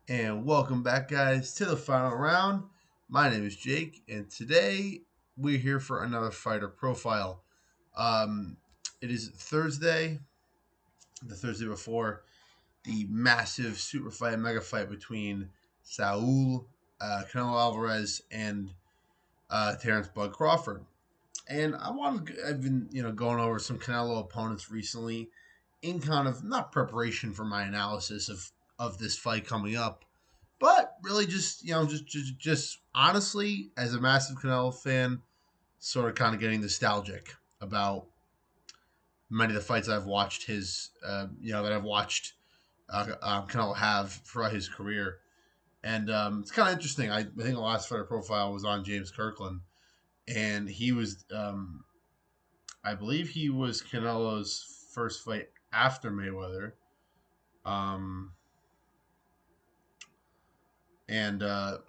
And welcome back, guys, to the final round. My name is Jake, and today we're here for another fighter profile. Um, it is Thursday, the Thursday before the massive super fight, mega fight between Saul Canelo Alvarez and Terrence Bud Crawford. And I've been going over some Canelo opponents recently, in kind of not preparation for my analysis of this fight coming up, but really just just honestly, as a massive Canelo fan, sort of kind of getting nostalgic about many of the fights I've watched that I've watched Canelo have throughout his career. And it's kind of interesting. I think the last fighter profile was on James Kirkland, and he was, I believe, he was Canelo's first fight after Mayweather. Um, And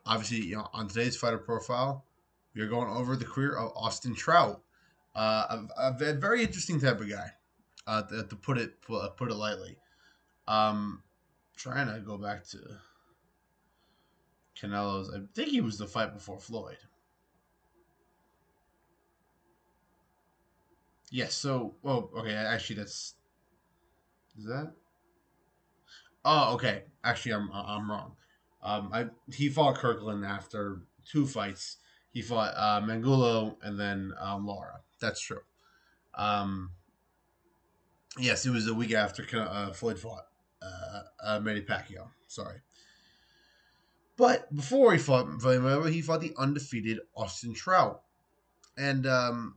obviously, on today's fighter profile, we are going over the career of Austin Trout, a very interesting type of guy, to put it lightly. Um, Trying to go back to Canelo's, I think he was the fight before Floyd. Yes. So, well, okay. Actually, that's is that. Oh, okay. Actually, I'm wrong. He fought Kirkland after two fights. He fought Mangulo and then Laura. That's true. Um, yes, it was a week after Floyd fought Manny Pacquiao. Sorry, but before he fought Mayweather, he fought the undefeated Austin Trout, and I'll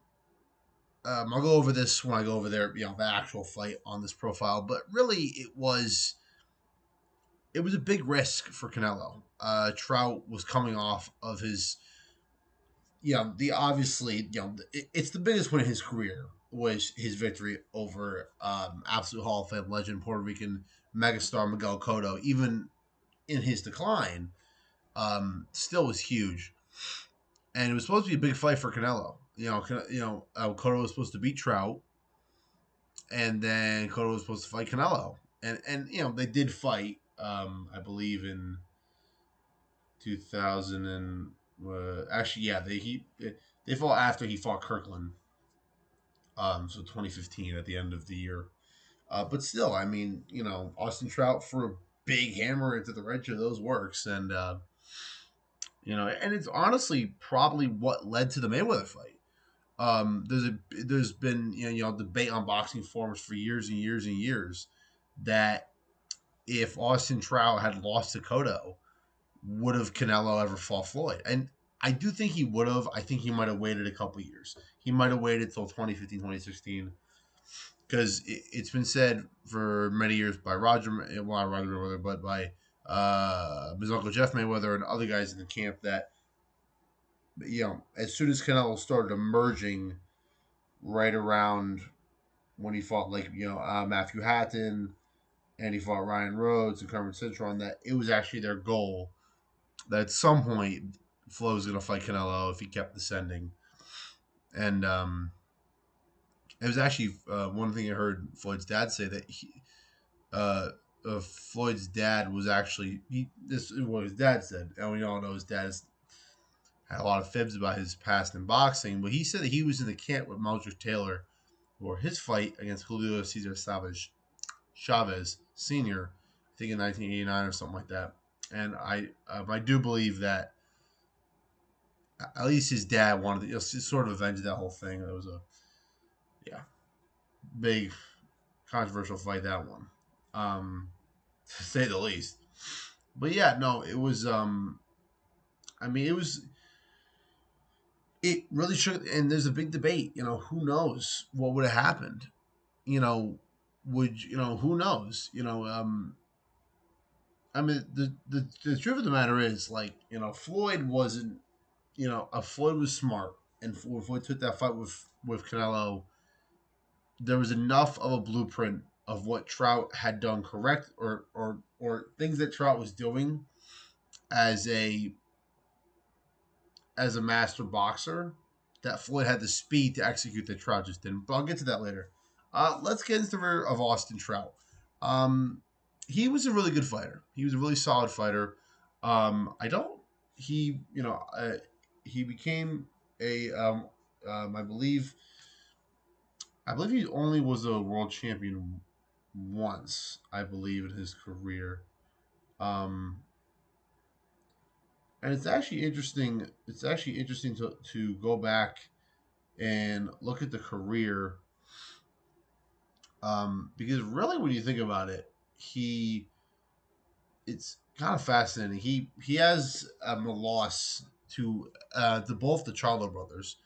go over this when I go over there. The actual fight on this profile, but really, it was a big risk for Canelo. Trout was coming off of his, the obviously, it's the biggest win in his career was his victory over absolute Hall of Fame legend Puerto Rican megastar Miguel Cotto. Even in his decline, still was huge, and it was supposed to be a big fight for Canelo. Cotto was supposed to beat Trout, and then Cotto was supposed to fight Canelo, and they did fight. I believe in 2000 and actually, yeah, they fought after he fought Kirkland. So 2015 at the end of the year. But still, I mean, Austin Trout for a big hammer into the right of those works, and and it's honestly probably what led to the Mayweather fight. There's been debate on boxing forums for years and years and years that if Austin Trout had lost to Cotto, would have Canelo ever fought Floyd? And I do think he would have. I think he might have waited a couple years. He might have waited till 2015, 2016, because it's been said for many years by not Roger Mayweather, but by his uncle Jeff Mayweather and other guys in the camp that as soon as Canelo started emerging, right around when he fought Matthew Hatton and he fought Ryan Rhodes and Carmen Citron, that it was actually their goal that at some point Flo was going to fight Canelo if he kept descending. And it was actually one thing I heard Floyd's dad say that Floyd's dad was actually this is what his dad said, and we all know his dad had a lot of fibs about his past in boxing, but he said that he was in the camp with Meldrick Taylor for his fight against Julio Cesar Chavez Sr. I think in 1989 or something like that, and I do believe that at least his dad wanted to sort of avenge that whole thing. It was a big controversial fight, that one, to say the least. But yeah, no, it was. I mean, it was. It really should. And there's a big debate. Who knows what would have happened? Who knows? I mean, the truth of the matter is, Floyd wasn't. Floyd was smart, and when Floyd took that fight with Canelo, there was enough of a blueprint of what Trout had done correct, or things that Trout was doing as a master boxer, that Floyd had the speed to execute that Trout just didn't. But I'll get to that later. Let's get into the rear of Austin Trout. Um, he was a really good fighter. He was a really solid fighter. I don't. He he became a I believe he only was a world champion once. I believe in his career. Um, and it's actually interesting. It's actually interesting to go back and look at the career, because really, when you think about it, he it's kind of fascinating. He has a loss to both the Charlo brothers,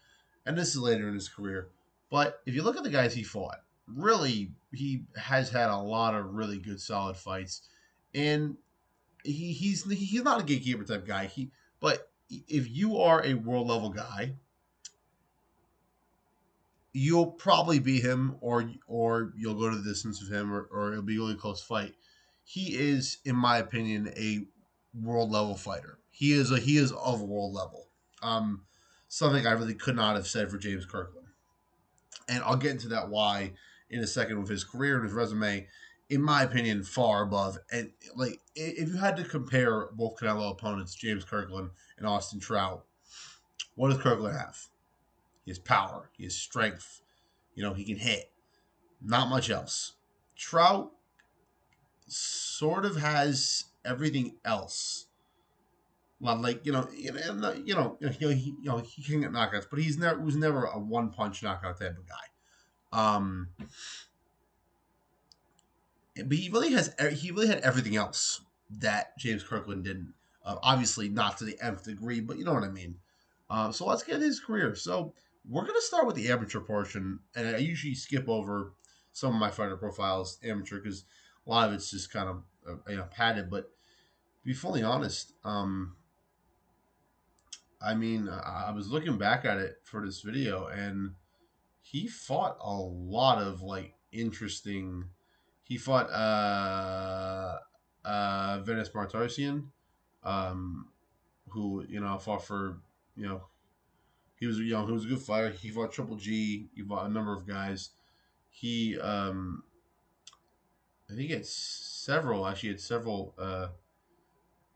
and this is later in his career. But if you look at the guys he fought, really, he has had a lot of really good, solid fights, and he's not a gatekeeper type guy. But if you are a world level guy, you'll probably beat him, or you'll go to the distance with him, or it'll be a really close fight. He is, in my opinion, a world level fighter. He is of world level. Um, Something I really could not have said for James Kirkland, and I'll get into that why in a second with his career and his resume. In my opinion, far above. And like, if you had to compare both Canelo opponents, James Kirkland and Austin Trout, what does Kirkland have? He has power. He has strength. He can hit. Not much else. Trout sort of has everything else. Like he can get knockouts, but he was never a one punch knockout type of guy. But he really had everything else that James Kirkland didn't. Obviously, not to the nth degree, but you know what I mean. So let's get his career. So we're gonna start with the amateur portion, and I usually skip over some of my fighter profiles amateur because a lot of it's just kind of padded. But to be fully honest, I mean, I was looking back at it for this video, and he fought a lot of like interesting. He fought Venice Martarsian, um, who fought for you know he was a good fighter. He fought Triple G. He fought a number of guys. He I think he had several. Actually, had several.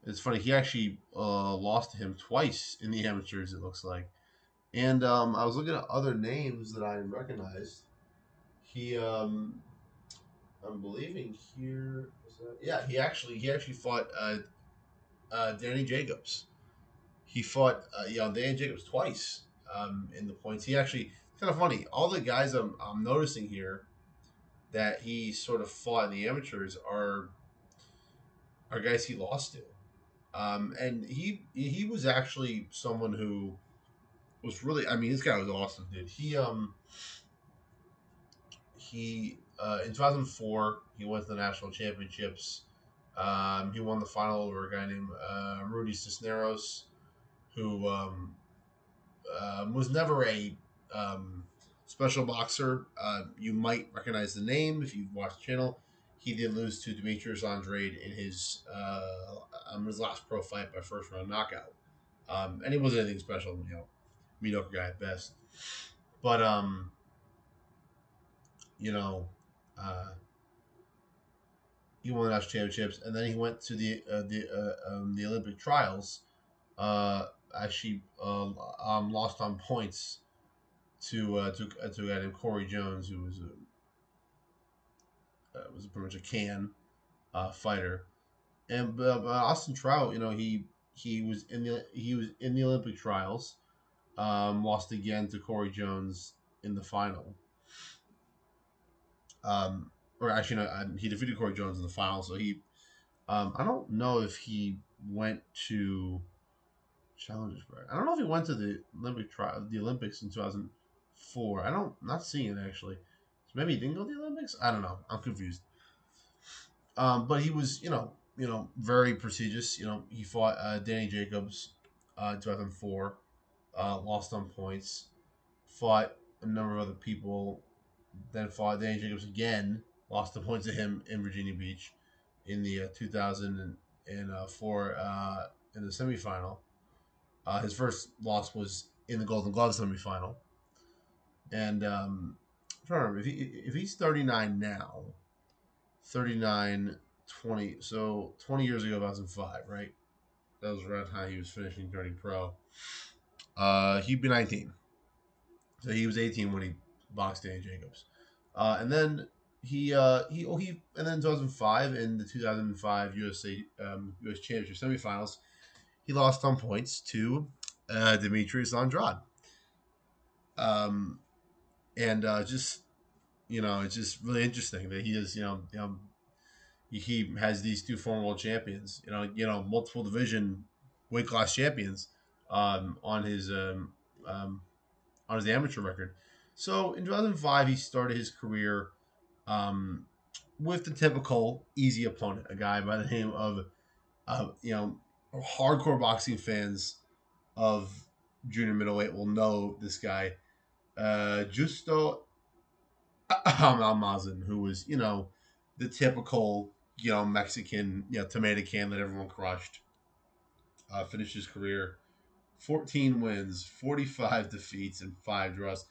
It's funny. He actually lost to him twice in the amateurs. It looks like. And I was looking at other names that I recognized. He I'm believing here. Yeah, he actually fought Danny Jacobs. He fought Danny Jacobs twice in the points. He actually, it's kind of funny. All the guys I'm noticing here that he sort of fought in the amateurs are guys he lost to. And he was actually someone who was really, I mean, this guy was awesome, dude. He in 2004 he went to the national championships. He won the final over a guy named Rudy Cisneros, who was never a special boxer. You might recognize the name if you've watched the channel. He did lose to Demetrius Andrade in his last pro fight by first round knockout. And he wasn't anything special, mediocre guy at best. But you know, uh, he won the national championships, and then he went to the Olympic trials. Actually, lost on points to a guy named Corey Jones, who was pretty much a fighter. And Austin Trout, he was in the Olympic trials. Lost again to Corey Jones in the final. Or actually, no, he defeated Corey Jones in the final. So I don't know if he went to Challengers. I don't know if he went to the Olympics in 2004. Not seeing it actually. So maybe he didn't go to the Olympics. I don't know. I'm confused. But he was, very prestigious. He fought Danny Jacobs, 2004, lost on points. Fought a number of other people, then fought Danny Jacobs again, lost the points to him in Virginia Beach in the 2004 in the semifinal. His first loss was in the Golden Glove semifinal. And I'm trying to remember if he's 39 now, 39. 20 years ago, 2005, right? That was around how he was finishing turning pro. He'd be 19, so he was 18 when he boxed Danny Jacobs, and then and then 2005 in the 2005 US Championship semifinals, he lost on points to Demetrius Andrade. Um, and just it's just really interesting that he is he has these two former world champions, multiple division weight class champions, on um, his amateur record. So in 2005, he started his career um, with the typical easy opponent, a guy by the name of hardcore boxing fans of junior middleweight will know this guy, Justo Almazan, who was the typical Mexican tomato can that everyone crushed. Finished his career 14 wins, 45 defeats, and 5 draws.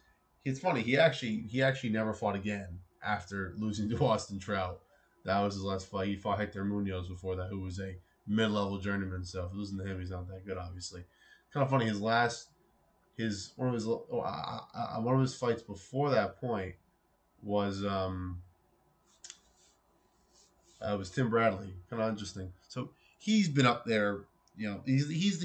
It's funny. He actually never fought again after losing to Austin Trout. That was his last fight. He fought Hector Munoz before that, who was a mid-level journeyman. So if losing to him, he's not that good, obviously. Kind of funny. His one of his fights before that point was was Tim Bradley. Kind of interesting. So he's been up there. He is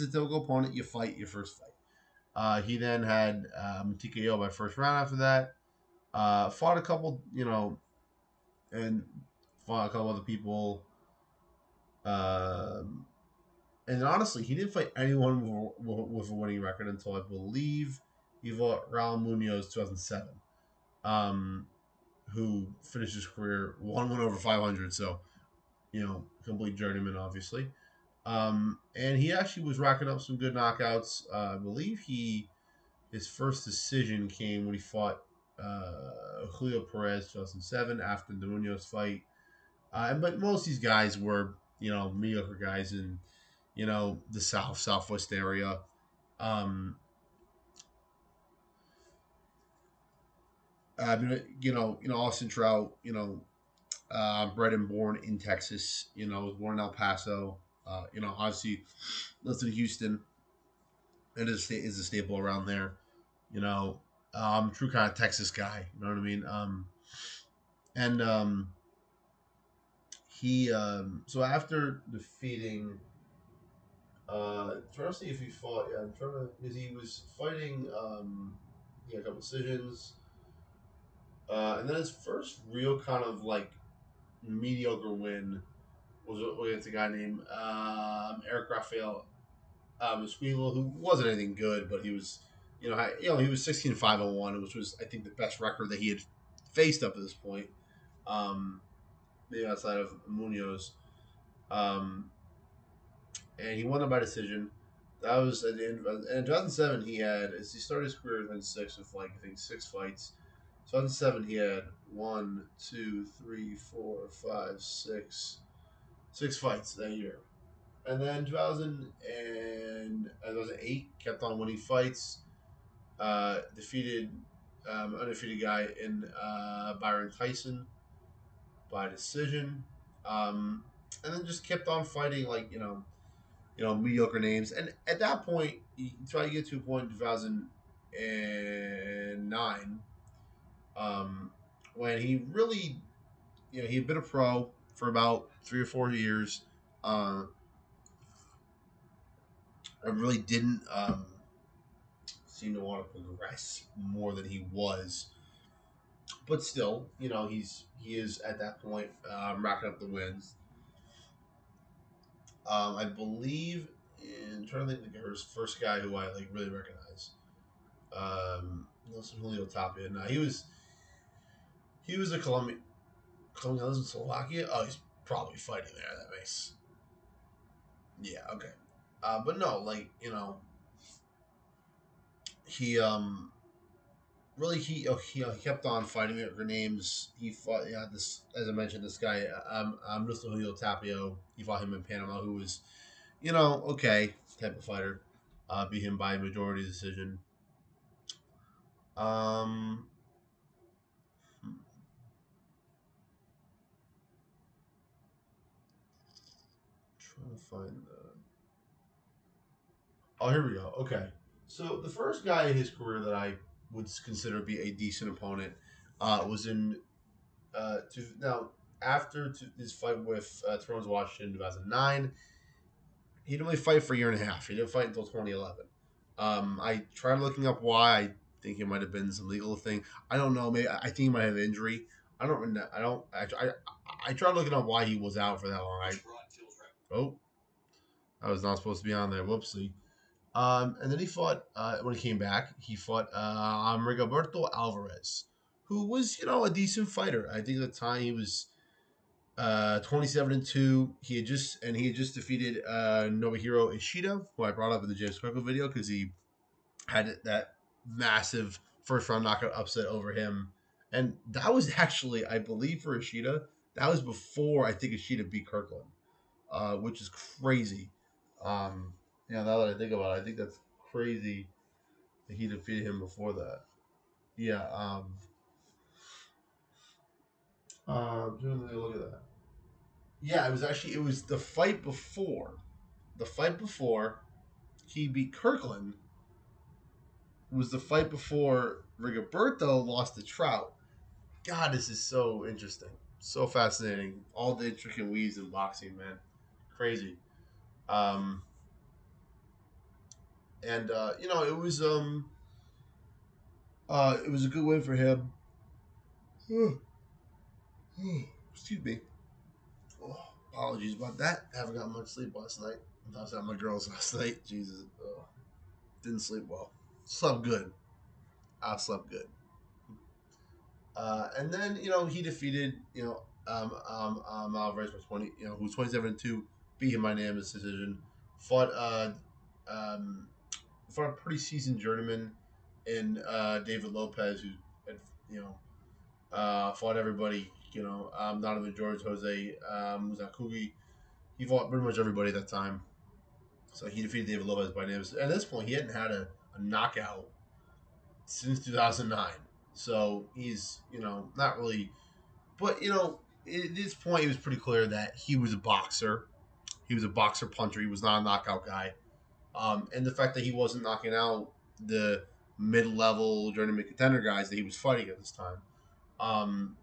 the typical opponent you fight your first fight. He then had TKO by first round after that. Fought a couple, and fought a couple other people. Um, and honestly, he didn't fight anyone with a winning record until I believe he fought Raul Munoz 2007, um, who finished his career one win over 500. So complete journeyman, obviously. And he actually was racking up some good knockouts. I believe his first decision came when he fought Julio Perez 2007 after the Munoz fight. But most of these guys were mediocre guys in the southwest area. Um, Austin Trout. Bred and born in Texas. Was born in El Paso. Obviously lives in Houston. It is a staple around there. You know, true kind of Texas guy. You know what I mean? And he so after defeating, trying to see if he fought. Yeah, I'm trying to because he was fighting. He had a couple decisions, and then his first real kind of like mediocre win was against a guy named Eric Rafael Squeal, who wasn't anything good, but he was, he was 16-5-1, which was I think the best record that he had faced up to this point, maybe outside of Munoz, um, and he won it by decision. That was at the end. In 2007, he started his career in 2006 with like I think 6 fights. 2007, he had one, two, three, four, five, six fights that year. And then 2008 kept on winning fights. Defeated undefeated guy in Byron Tyson by decision. Um, and then just kept on fighting like mediocre names. And at that point, he tried to get to a point in 2009 when he really, he had been a pro for about 3 or 4 years. Uh, I really didn't seem to want to progress more than he was. But still, he is at that point racking up the wins. I believe I'm trying to think of the first guy who I like really recognize. Nelson Julio Tapia. No, he was a Colombian. Colombian lives in Slovakia. Oh, he's probably fighting there. That makes okay. But no, like he really he kept on fighting it. Her names he fought this as I mentioned this guy Mr. Julio Tapio. He fought him in Panama, who was okay type of fighter. Beat him by majority decision. Um, trying to find the. Oh, here we go. Okay, so the first guy in his career that I would consider be a decent opponent was in now after his fight with Toronto Washington in 2009. He didn't really fight for a year and a half. He didn't fight until 2011. I tried looking up why. I think it might have been some legal thing. I don't know. Maybe I think he might have an injury. I don't. I don't. I tried looking up why he was out for that long. Oh, I was not supposed to be on there. Whoopsie. And then he fought when he came back. He fought Rigoberto Alvarez, who was a decent fighter. I think at the time he was 27-2. He had just defeated Nobuhiro Ishida, who I brought up in the James Franco video because he had that massive first round knockout upset over him, and that was actually, I believe, for Ishida. That was before I think Ishida beat Kirkland, which is crazy. Um, now that I think about it, I think that's crazy that he defeated him before that. Yeah. Look at that. Yeah, it was the fight before. The fight before he beat Kirkland was the fight before Rigoberto lost to Trout. God, this is so interesting, so fascinating. All the intricate weaves in boxing, man, crazy. Um, and it was a good win for him. Excuse me. Oh, apologies about that. Haven't got much sleep last night. I was at my girls last night. Jesus, didn't sleep well. Slept good. I slept good. And then he defeated Alvarez for 20. Who's 27-2, beat him by unanimous decision. Fought fought a pretty seasoned journeyman in David Lopez, who had fought everybody. Donovan George, Jose Zakugi. He fought pretty much everybody at that time. So he defeated David Lopez by unanimous. At this point, he hadn't had a knockout since 2009. So he's not really. But at this point, it was pretty clear that he was a boxer. He was a boxer puncher. He was not a knockout guy. And the fact that he wasn't knocking out the mid-level journeyman contender guys that he was fighting at this time. And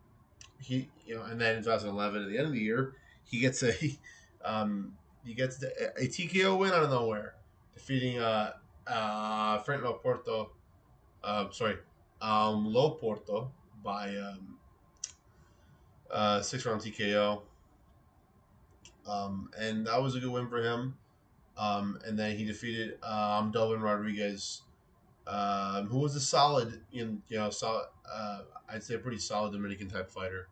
then in 2011, at the end of the year, he gets a TKO win out of nowhere, defeating Frank Loporto. Loporto by 6 round TKO. And that was a good win for him. And then he defeated Delvin Rodriguez, who was a solid, I'd say a pretty solid Dominican type fighter.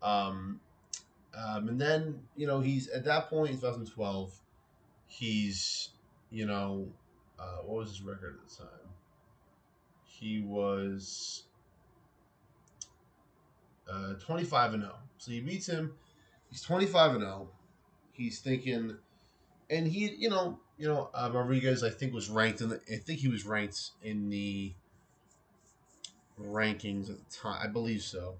And then he's at that point in 2012. He's what was his record at the time? He was 25-0. So he beats him. He's 25-0. He's thinking, and Rodriguez, I think, was ranked I think he was ranked in the rankings at the time. I believe so.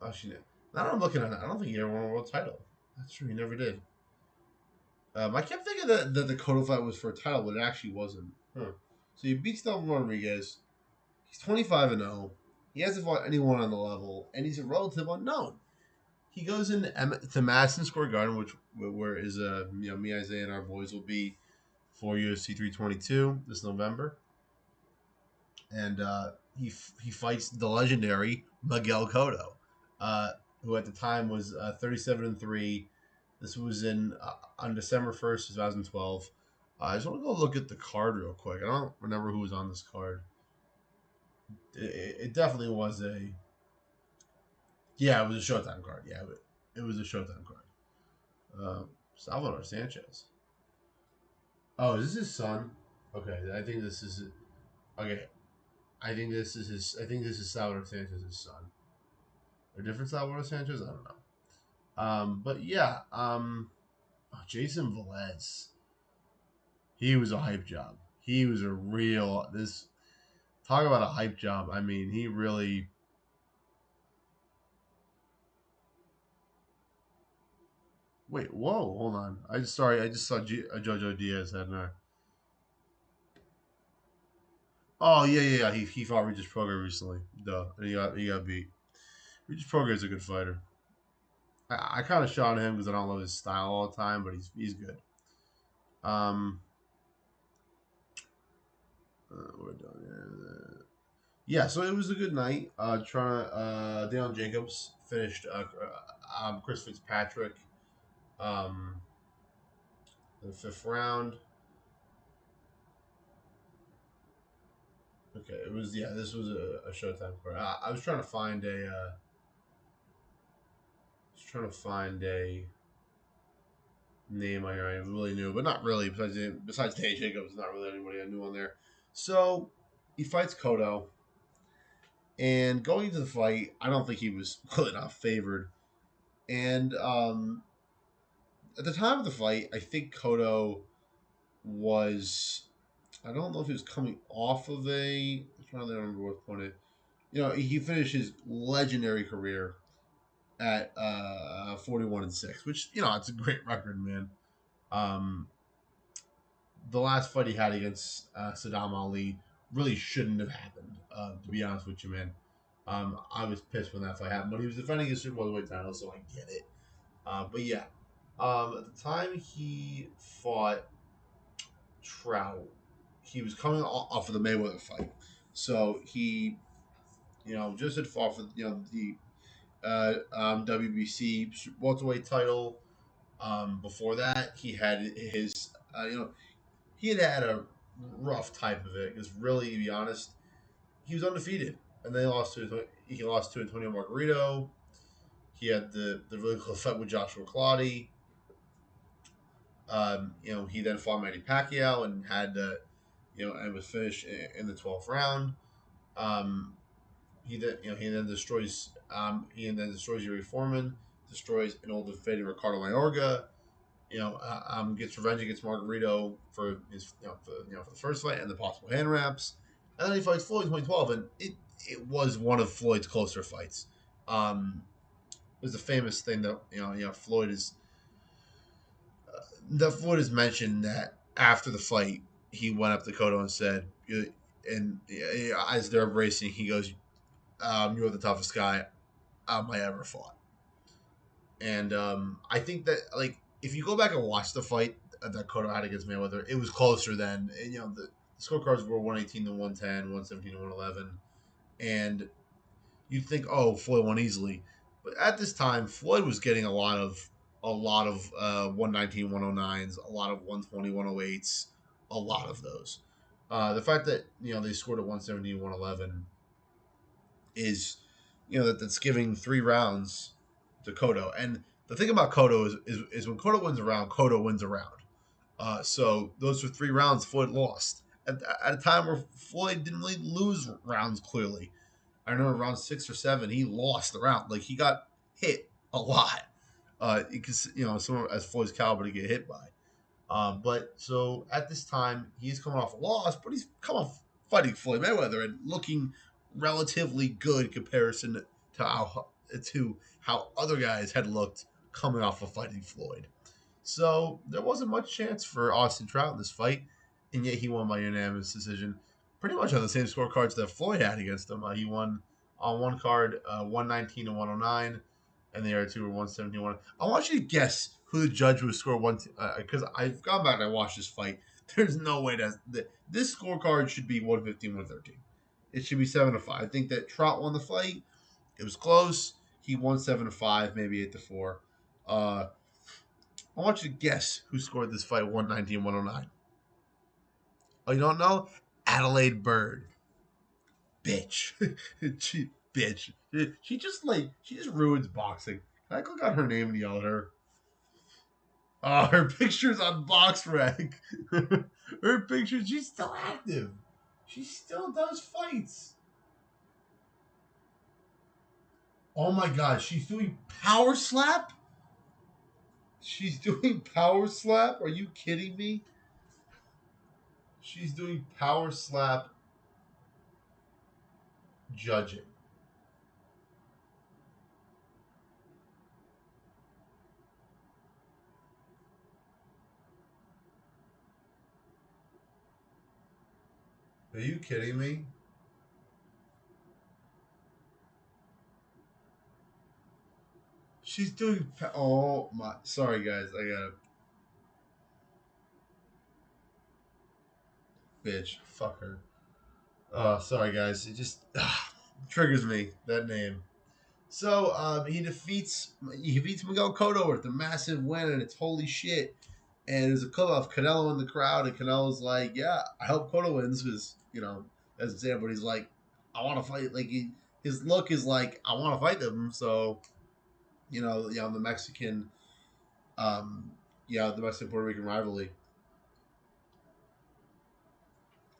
Actually, now that I'm looking at it, I don't think he ever won a world title. That's true. He never did. I kept thinking that the Dakota fight was for a title, but it actually wasn't. Huh. So he beats Delvin Rodriguez. He's 25-0. He hasn't fought anyone on the level, and he's a relative unknown. He goes to Madison Square Garden, where is me, Isaiah, and our boys will be for UFC 322 this November, and he fights the legendary Miguel Cotto, who at the time was 37-3. This was on December 1st, 2012. I just want to go look at the card real quick. I don't remember who was on this card. It definitely was it was a Showtime card. Yeah, it was a Showtime card. Salvador Sanchez. Oh, is this his son? Okay, I think this is it. Okay, I think this is Salvador Sanchez's son. A different Salvador Sanchez? I don't know. But yeah, Jason Velez. He was a hype job. He was a real talk about a hype job. I mean, he really. Wait, whoa, hold on. I just saw Jojo Diaz had an. Oh yeah. He fought Regis Prograis recently. Duh, and he got beat. Regis Prograis is a good fighter. I kind of shot at him because I don't love his style all the time, but he's good. Um, we're done here. Yeah, so it was a good night. Deion Jacobs finished Chris Fitzpatrick um, in the fifth round. Okay, it was This was a Showtime card. I was trying to find a name I really knew, but not really. Besides Deion Jacobs, not really anybody I knew on there. So he fights Cotto, and going into the fight, I don't think he was really not favored. And at the time of the fight, I think Cotto was. I don't know if he was coming off of a. I'm trying to remember what point it. He finished his legendary career at 41-6, which it's a great record, man. Um, the last fight he had against Saddam Ali really shouldn't have happened. To be honest with you, man. I was pissed when that fight happened, but he was defending his super welterweight title, so I get it. But yeah, at the time he fought Trout, he was coming off of the Mayweather fight, so he, just had fought for the WBC welterweight title. Before that, he had his, he had a rough type of it because, really, to be honest, he was undefeated, and then he lost to Antonio Margarito. He had the really close fight with Joshua Clottey. He then fought Manny Pacquiao and and was finished in the 12th round. Um, he then destroys Yuri Foreman, destroys an old and fading Ricardo Mayorga. Gets revenge against Margarito for his for the first fight and the possible hand wraps, and then he fights Floyd in 2012, and it was one of Floyd's closer fights. There's a famous thing that Floyd has mentioned that after the fight he went up to Cotto and said, and as they're embracing, he goes, "You're the toughest guy I ever fought." And I think that, like, if you go back and watch the fight that Cotto had against Mayweather, it was closer then. And, the scorecards were 118 to 110, 117 to 111, and you'd think, oh, Floyd won easily, but at this time, Floyd was getting a lot of 119, 109s, a lot of 120, 108s, a lot of those. The fact that they scored at 117, 111 is that's giving 3 rounds to Cotto. And the thing about Cotto is when Cotto wins a round, Cotto wins a round. So those were 3 rounds Floyd lost at a time where Floyd didn't really lose rounds clearly. I remember around 6 or 7, he lost the round. Like, he got hit a lot. Because someone as Floyd's caliber to get hit by. But so at this time, he's coming off a loss, but he's come off fighting Floyd Mayweather and looking relatively good in comparison to how other guys had looked coming off of fighting Floyd. So there wasn't much chance for Austin Trout in this fight, and yet he won by unanimous decision, pretty much on the same scorecards that Floyd had against him. He won on one card 119 to 109, and the other two were 117 1. I want you to guess who the judge would score one, because I've gone back and I watched this fight. There's no way this scorecard should be 115 113. It should be 7-5. I think that Trout won the fight. It was close. He won 7-5, maybe 8-4. I want you to guess who scored this fight 119 109. Oh, you don't know? Adelaide Bird. Bitch. Bitch. She just ruins boxing. Can I click on her name and yell at her? Oh, her picture's on BoxRec. Her picture, she's still active. She still does fights. Oh my god, she's doing Power Slap? She's doing Power Slap? Are you kidding me? She's doing Power Slap judging. Are you kidding me? She's doing. Oh my! Sorry, guys. I got a bitch. Fuck her. Oh, sorry, guys. It just triggers me that name. So he defeats Miguel Cotto with a massive win, and it's holy shit. And there's a clip of Canelo in the crowd, and Canelo's like, "Yeah, I hope Cotto wins because as a but he's like, I want to fight." Like his look is like, I want to fight them. So the Mexican, um, the Mexican Puerto Rican rivalry,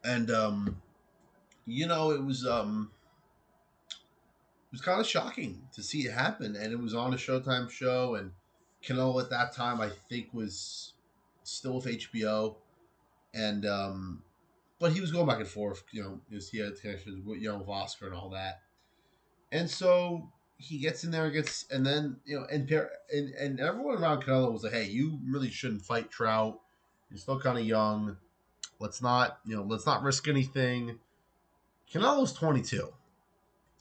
and it was kind of shocking to see it happen, and it was on a Showtime show, and Canelo at that time I think was still with HBO, and but he was going back and forth, because he had connections with with Oscar and all that, and so he gets in there and gets, and then and everyone around Canelo was like, hey, you really shouldn't fight Trout. You're still kind of young. Let's not risk anything. Canelo's 22.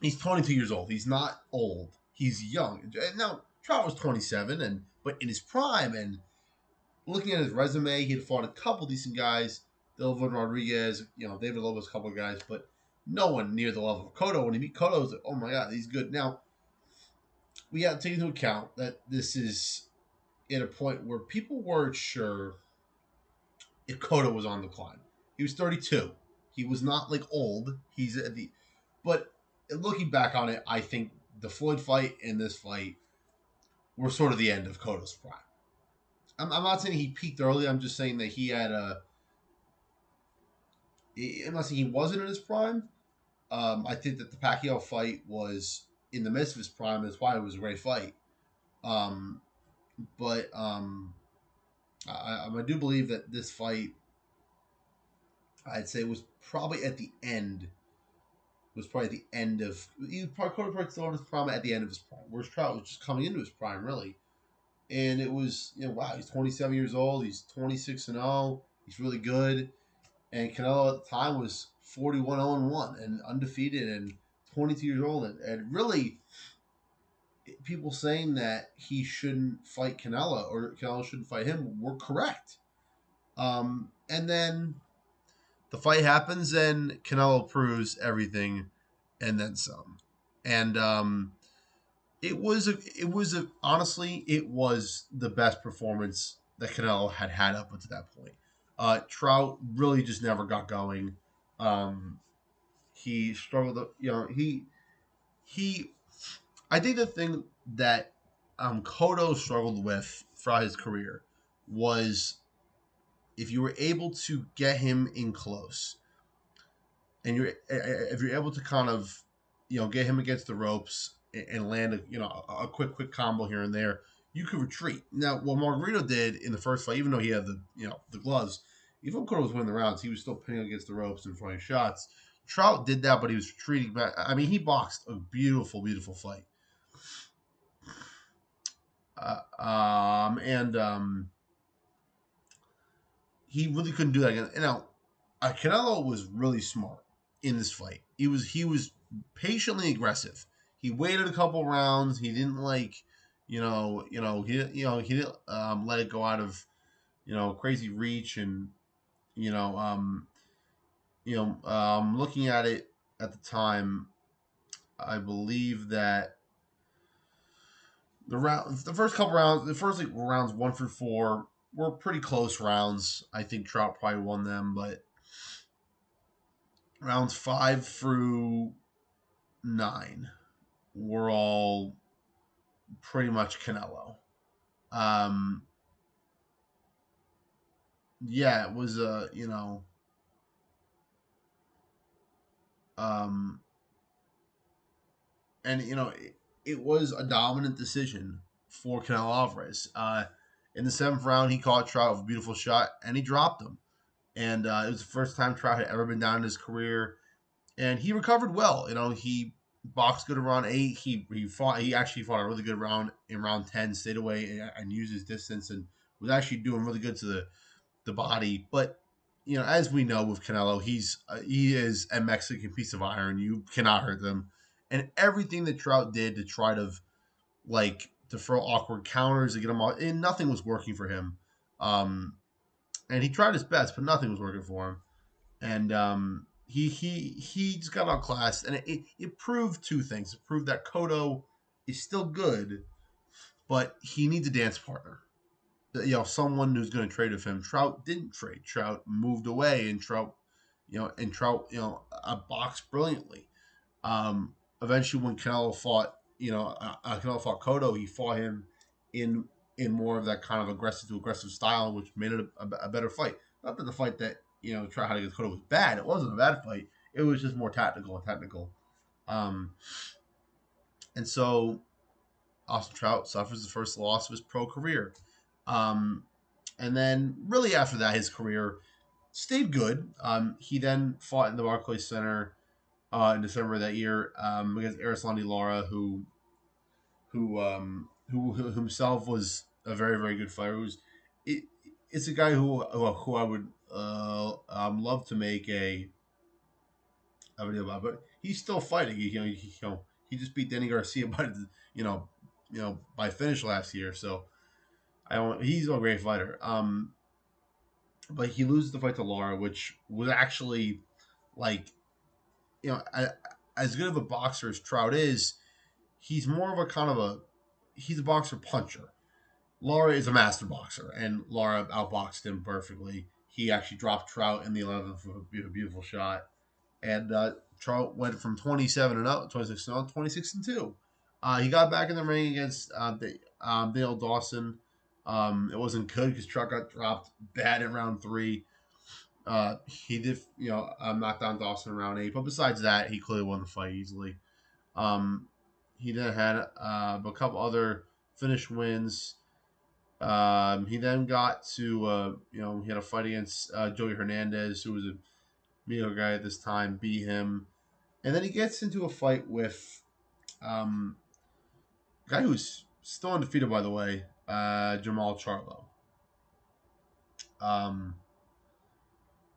He's 22 years old. He's not old. He's young. Now Trout was 27, but in his prime. And looking at his resume, he had fought a couple decent guys. Delvin Rodriguez, David Lopez, a couple of guys, but no one near the level of Cotto. When he beat Cotto, it was like, oh my god, he's good. Now we have to take into account that this is at a point where people weren't sure if Cotto was on the climb. He was 32. He was not like old. He's at the, but looking back on it, I think the Floyd fight and this fight were sort of the end of Cotto's prime. I'm not saying he peaked early. I'm just saying that he had a. I'm not saying he wasn't in his prime. I think that the Pacquiao fight was in the midst of his prime. That's why it was a great fight. Um, but I do believe that this fight, I'd say, was probably at the end. Was probably the end of. Cotto still in his prime at the end of his prime. Whereas Trout was just coming into his prime, really. And it was, wow, he's 27 years old. He's 26-0. He's really good. And Canelo at the time was 41-0-1 and undefeated and 22 years old. And really, people saying that he shouldn't fight Canelo or Canelo shouldn't fight him were correct. And then the fight happens and Canelo proves everything and then some. And honestly, it was the best performance that Canelo had up until that point. Trout really just never got going. He struggled. He. I think the thing that Cotto struggled with throughout his career was if you were able to get him in close, and if you're able to kind of get him against the ropes and land a quick combo here and there, you could retreat. Now, what Margarito did in the first fight, even though he had the gloves, even Cotto was winning the rounds, he was still pinning against the ropes and throwing shots. Trout did that, but he was retreating back. I mean, he boxed a beautiful, beautiful fight. And he really couldn't do that again. And now, Canelo was really smart in this fight. He was patiently aggressive. He waited a couple rounds. He didn't he didn't let it go out of crazy reach. And you know looking at it at the time, I believe that the first couple rounds, the first rounds 1 through 4 were pretty close rounds. I think Trout probably won them, but rounds 5 through 9 were all pretty much Canelo. Um, yeah, it was um, and it was a dominant decision for Canelo Alvarez. In the 7th round, he caught Trout with a beautiful shot, and he dropped him. And it was the first time Trout had ever been down in his career, and he recovered well. He boxed good around 8. He actually fought a really good round in round 10, stayed away and used his distance, and was actually doing really good to the body. But as we know with Canelo, he is a Mexican piece of iron. You cannot hurt them, and everything that Trout did to try to to throw awkward counters to get him off, and nothing was working for him. Um, and he tried his best, but nothing was working for him. And he just got outclassed, and it proved two things. It proved that Cotto is still good, but he needs a dance partner. Someone who's going to trade with him. Trout didn't trade. Trout moved away, and Trout, boxed brilliantly. Um, Eventually, when Canelo fought, Canelo fought Cotto, he fought him in in more of that kind of aggressive to aggressive style, which made it a better fight. Not that the fight that Trout had against Cotto was bad. It wasn't a bad fight. It was just more tactical and technical. Um, and so Austin Trout suffers the first loss of his pro career. Um, and then, really after that, his career stayed good. He then fought in the Barclays Center in December of that year against Arislandi Lara, who himself was a very very good fighter. It, it's a guy who I would love to make a video about, but he's still fighting. He just beat Danny Garcia by by finish last year. So he's a great fighter. But he loses the fight to Lara, which was actually like as good of a boxer as Trout is, he's more of a kind of he's a boxer puncher. Lara is a master boxer, and Lara outboxed him perfectly. He actually dropped Trout in the 11th with a beautiful shot, and Trout went from 27 and up, 26 and up, 26 and 2. He got back in the ring against Dale Dawson. It wasn't good because Trout got dropped bad in round 3. He did, knock down Dawson in round 8, but besides that, he clearly won the fight easily. He then had a couple other finish wins. He then got to, he had a fight against Joey Hernandez, who was a mediocre guy at this time, beat him. And then he gets into a fight with a guy who's still undefeated, by the way, Jamal Charlo.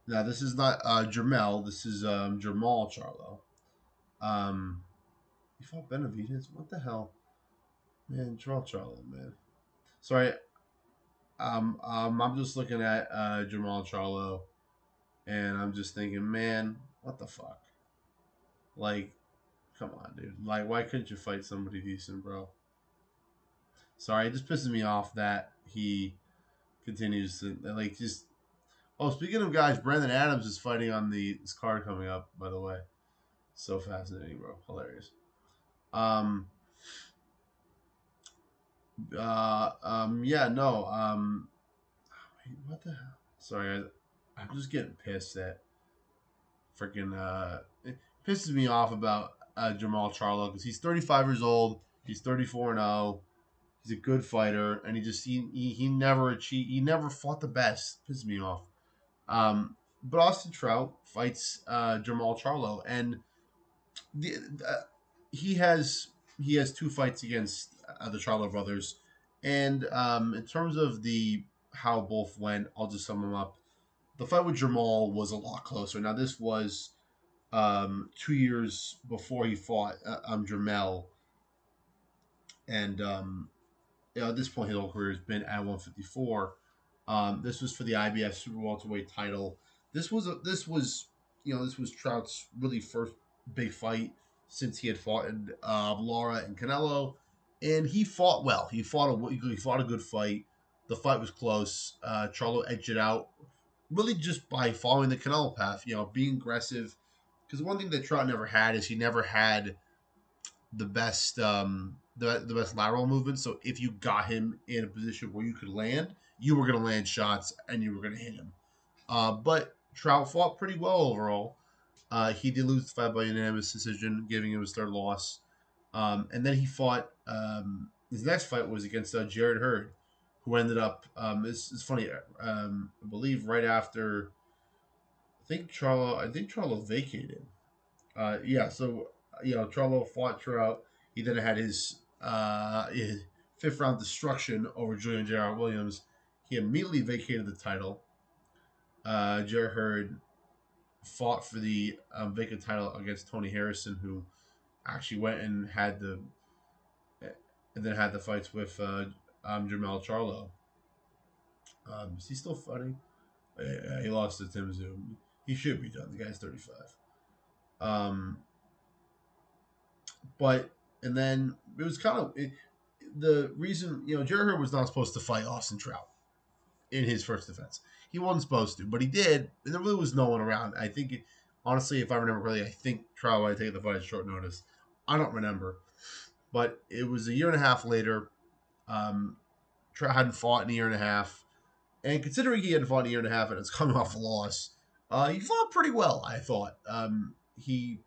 Now, this is not Jermel. This is Jamal Charlo. He fought Benavidez? What the hell? Man, Jamal Charlo, man. Sorry. I'm just looking at Jamal Charlo, and I'm just thinking, man, what the fuck? Like, come on, dude. Like, why couldn't you fight somebody decent, bro? Sorry, it just pisses me off that he continues to, just... Oh, speaking of guys, Brandon Adams is fighting on this card coming up, by the way. So fascinating, bro. Hilarious. Yeah, no. What the hell? Sorry, I'm just getting pissed at freaking. It pisses me off about Jamal Charlo because he's 35 years old. He's 34-0. He's a good fighter, and he never achieved. He never fought the best. Pisses me off. But Austin Trout fights Jamal Charlo, and the, he has 2 fights against the Charlo brothers, and in terms of how both went, I'll just sum them up. The fight with Jamal was a lot closer. Now this was 2 years before he fought Jermel, and at this point his whole career has been at 154. This was for the IBF Super Welterweight title. This was Trout's really first big fight since he had fought Lara and Canelo, and he fought well. He fought a good fight. The fight was close. Charlo edged it out, really just by following the Canelo path. Being aggressive. Because one thing that Trout never had is he never had the best the best lateral movement. So if you got him in a position where you could land, you were going to land shots and you were going to hit him. But Trout fought pretty well overall. He did lose the fight by unanimous decision, giving him his 3rd loss. And then he fought. His next fight was against Jared Hurd, who ended up. It's funny. I believe right after. I think Charlo vacated. Yeah. So Charlo fought Trout. He then had his 5th round destruction over Julian J.R. Williams. He immediately vacated the title. Jarrett Hurd fought for the vacant title against Tony Harrison, who actually went and then had the fights with Jamel Charlo. Is he still fighting? Yeah, he lost to Tim Zoom. He should be done. The guy's 35. Um, but and then it was kind of the reason Jarrett Hurd was not supposed to fight Austin Trout in his first defense. He wasn't supposed to, but he did, and there really was no one around. I think, honestly, if I remember correctly, I think Trout might have taken the fight at short notice. I don't remember, but it was a year and a half later. Um, Trout hadn't fought in a year and a half, and considering he hadn't fought in a year and a half and it's coming off a loss, he fought pretty well. I thought he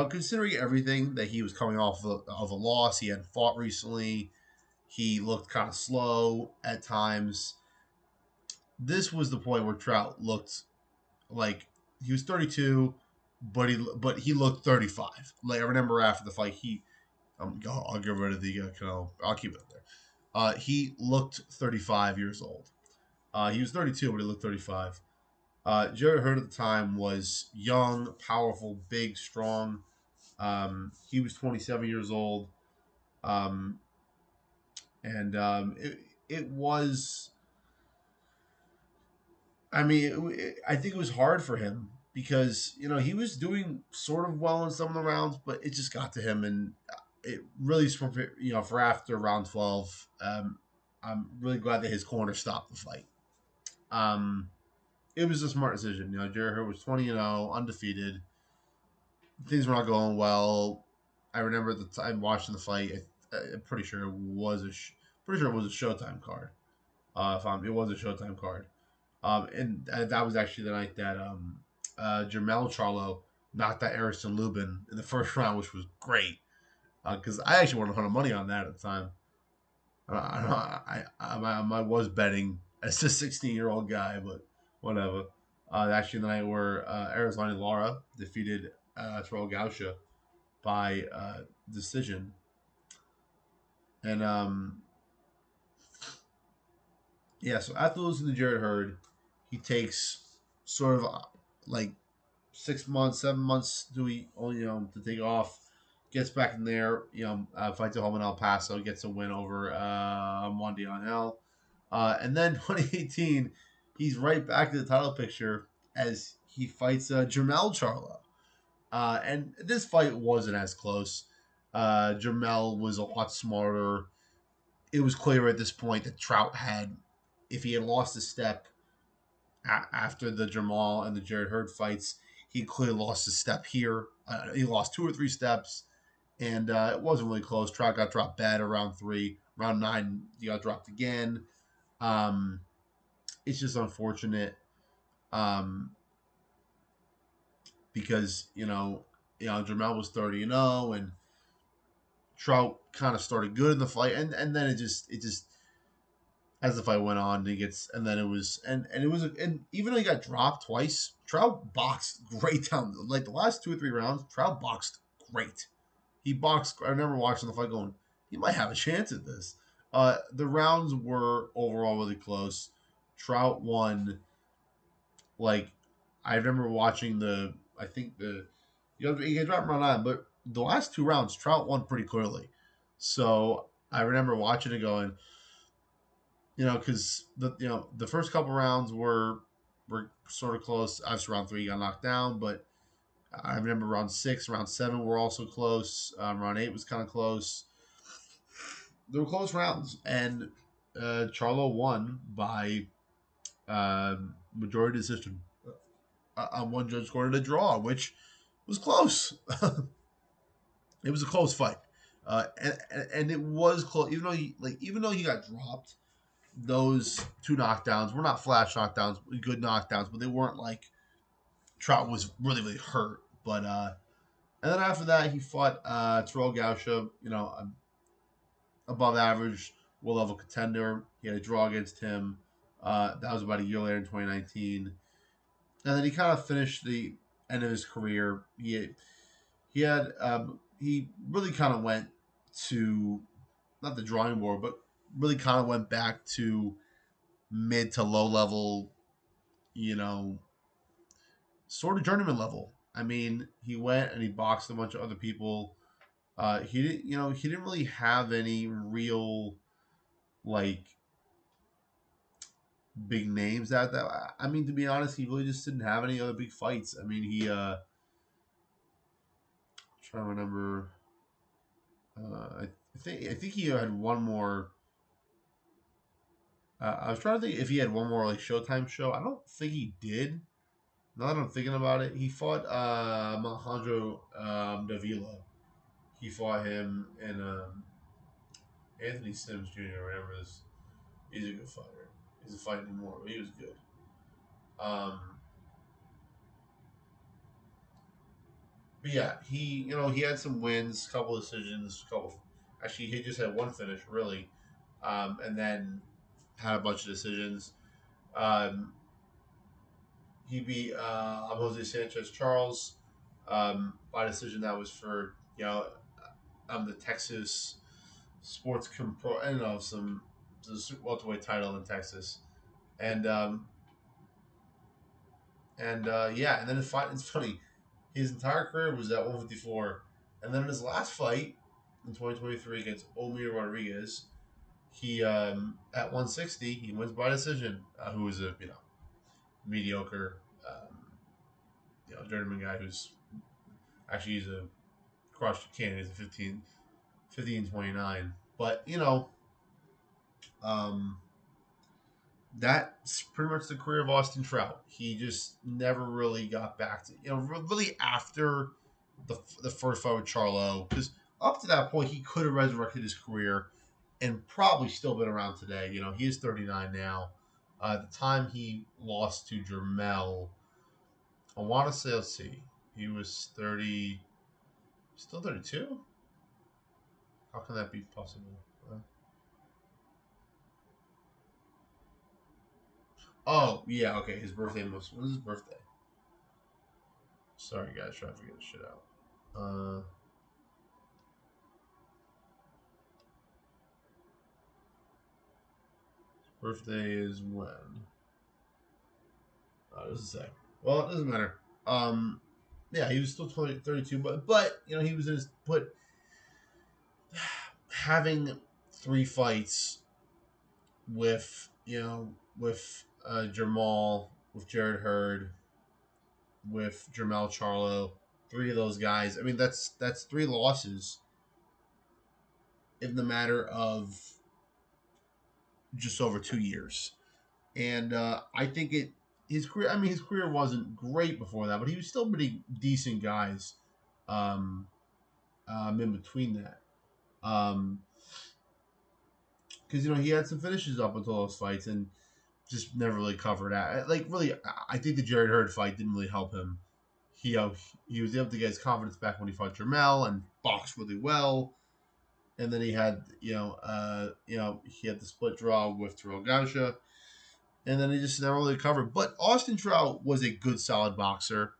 considering everything that he was coming off of a loss, he hadn't fought recently. He looked kind of slow at times. This was the point where Trout looked like he was 32, but he looked 35. Like I remember after the fight, I'll get rid of the Canelo. I'll keep it up there. He looked 35 years old. He was 32, but he looked 35. Jarrett Hurd at the time was young, powerful, big, strong. He was 27 years old. Um, and it was, I mean, I think it was hard for him because he was doing sort of well in some of the rounds, but it just got to him, and it really for after round 12. I'm really glad that his corner stopped the fight. Um, it was a smart decision. Jarrett Hurd was 20-0, undefeated. Things were not going well. I remember the time watching the fight. I'm pretty sure it was pretty sure it was a Showtime card. It was a Showtime card. And that was actually the night that Jermell Charlo knocked out Harrison Lubin in the first round, which was great. Because I actually won a ton of money on that at the time. I was betting as a 16-year-old guy, but whatever. Actually, the night where Arizona Lara defeated Terrell Gausha by decision, and yeah. So after losing to Jared Hurd, he takes sort of like 6 months, 7 months to take off. Gets back in there, fights at home in El Paso, gets a win over Monty Angel. And then 2018, he's right back to the title picture as he fights Jermell Charlo. And this fight wasn't as close. Jermell was a lot smarter. It was clear at this point that Trout had, if he had lost a step after the Jamal and the Jared Hurd fights, he clearly lost a step here. He lost 2 or 3 steps, and it wasn't really close. Trout got dropped bad around 3. Round 9, he got dropped again. Um, it's just unfortunate because Jamal was 30-0, and Trout kind of started good in the fight, and then it just as the fight went on, and even though he got dropped twice, Trout boxed great down. Like the last 2 or 3 rounds, Trout boxed great. He boxed. I remember watching the fight going, he might have a chance at this. The rounds were overall really close. Trout won. Like I remember watching I think he got dropped round 9, but the last 2 rounds, Trout won pretty clearly. So I remember watching it going, because the first couple rounds were sort of close. Obviously, round 3 he got knocked down, but I remember round 6, round 7 were also close. Round 8 was kind of close. They were close rounds, and Charlo won by majority decision on one judge scored a draw, which was close. It was a close fight, and it was close. Even though he got dropped, those 2 knockdowns were not flash knockdowns, good knockdowns, but they weren't like Trout was really really hurt. But and then after that, he fought Terrell Gausha, above average, world level contender. He had a draw against him. That was about a year later in 2019, and then he kind of finished the end of his career. He really kind of went to not the drawing board, but really kind of went back to mid to low level, you know, sort of journeyman level. I mean, he went and he boxed a bunch of other people. He didn't, he didn't really have any real like big names out that. I mean, to be honest, he really just didn't have any other big fights. I mean, trying to remember. I think he had one more. I was trying to think if he had one more like Showtime show. I don't think he did. Now that I'm thinking about it, he fought Alejandro Davila. He fought him and Anthony Sims Jr. Whatever this. He's a good fighter. He's a fight anymore, but he was good. Um, but yeah, he had some wins, couple decisions, couple. Actually, he just had one finish really, and then had a bunch of decisions. Um, he beat Jose Sanchez Charles by decision. That was for the Texas Sports Compro. I don't know some the welterweight title in Texas, and yeah, and then his fight. It's funny, his entire career was at 154, and then in his last fight in 2023 against Omir Rodriguez, he at 160 he wins by decision. Who was a mediocre journeyman guy who's actually he's a crushed candidate. He's a 15-29, but um that's pretty much the career of Austin Trout. He just never really got back to really after the first fight with Charlo, because up to that point he could have resurrected his career and probably still been around today. He is 39 now. At the time he lost to Jermel, I want to say, let's see, he was 30, still 32. How can that be possible? Oh yeah, okay. His birthday was when is his birthday? Sorry guys, trying to figure this shit out. Uh, Birthday is when? Doesn't say. Well, it doesn't matter. Yeah, he was still 32, but he was in his but having three fights with with Jamal, with Jared Hurd, with Jermel Charlo, three of those guys. I mean, that's three losses in the matter of just over 2 years. And I think his career. I mean, his career wasn't great before that, but he was still pretty decent guys. Um, in between that, because he had some finishes up until those fights and just never really covered out. Like really, I think the Jared Hurd fight didn't really help him. He was able to get his confidence back when he fought Jermel and boxed really well. And then he had he had the split draw with Terrell Gausha, and then he just never really covered. But Austin Trout was a good, solid boxer,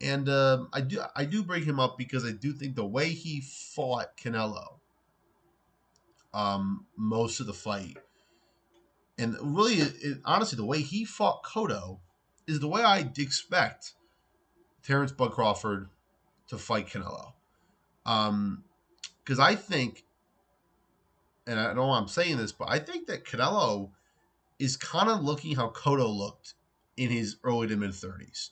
and I do bring him up because I do think the way he fought Canelo, most of the fight, and really, honestly, the way he fought Cotto is the way I'd expect Terrence Bud Crawford to fight Canelo. Because I think, and I don't know why I'm saying this, but I think that Canelo is kind of looking how Cotto looked in his early to mid 30s.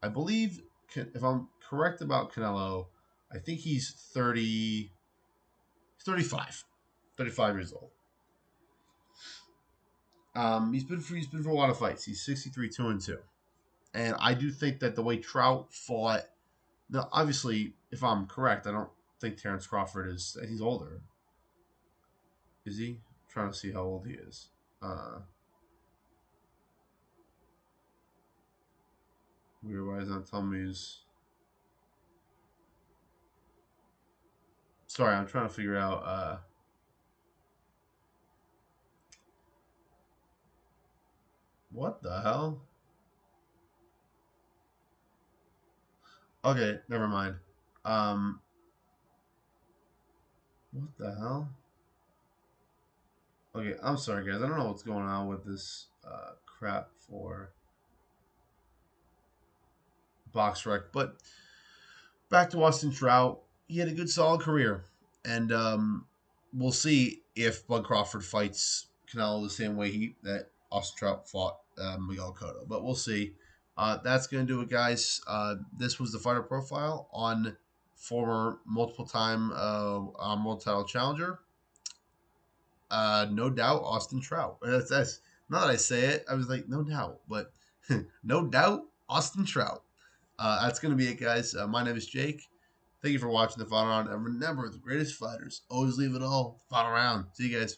I believe, if I'm correct about Canelo, I think he's 30, 35 years old. He's been for a lot of fights. He's 63 2-2, and I do think that the way Trout fought. Now, obviously, if I'm correct, I don't think Terrence Crawford is. He's older. Is he? I'm trying to see how old he is. Uh, Weird. Why is not telling me he's. Sorry, I'm trying to figure out. What the hell? Okay, never mind. Um, what the hell? Okay, I'm sorry, guys. I don't know what's going on with this crap for box rec, but back to Austin Trout. He had a good, solid career, and we'll see if Bud Crawford fights Canelo the same way that Austin Trout fought Miguel Cotto. But we'll see. That's gonna do it, guys. This was the fighter profile on former multiple-time world title challenger. No doubt, Austin Trout. That's now that I say it, I was like, no doubt, but no doubt, Austin Trout. That's going to be it, guys. My name is Jake. Thank you for watching the final round. And remember, the greatest fighters always leave it all final round. See you guys.